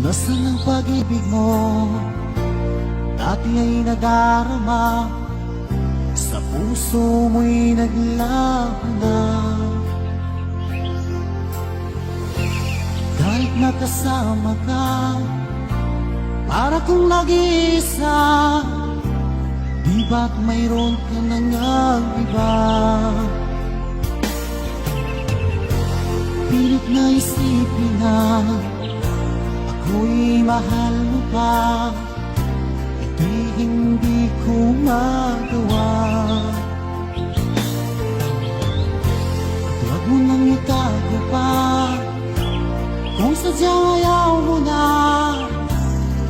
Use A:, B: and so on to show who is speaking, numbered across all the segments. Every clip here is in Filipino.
A: Nasaan ang pag-ibig mo? Dati ay nadarama, sa puso mo'y naglaho na. Kahit nakasama ka, para kong nag-iisa, di ba't mayroon ka na ngang iba? Pilit na isipin na ako'y mahal mo pa, ito'y hindi ko magawa. At huwag mo nang itago pa, kung sadyang ayaw mo na,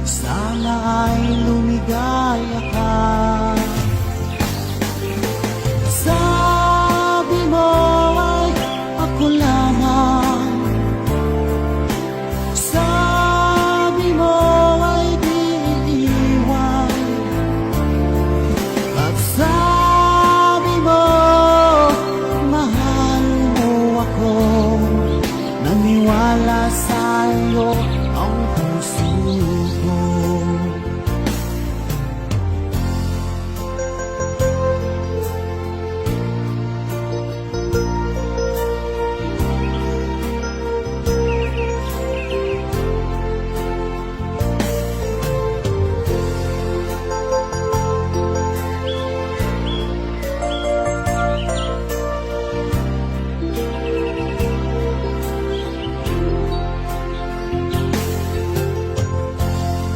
A: sana ay lumigaya ka. Sabi mo ay ako lamang, sabi mo ay di iiwan, at sabi mo mahal mo ako. Naniwala sa'yo ang puso ko.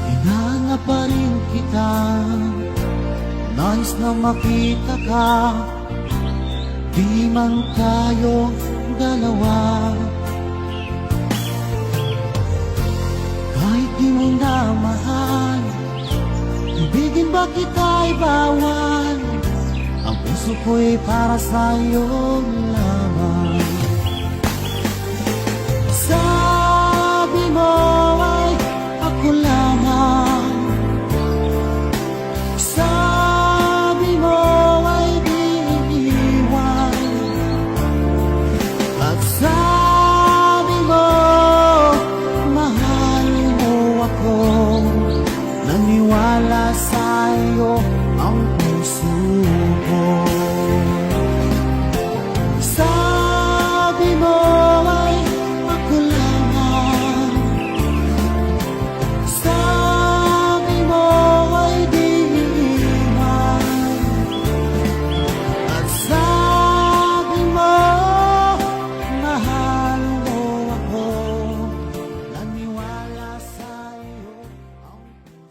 A: Hinanga pa rin kita, nais na makita ka, di man tayo dalawa. Kahit di mo na mahal, ibigin ba kita'y bawal? Ang puso ko'y para sa'yo lang.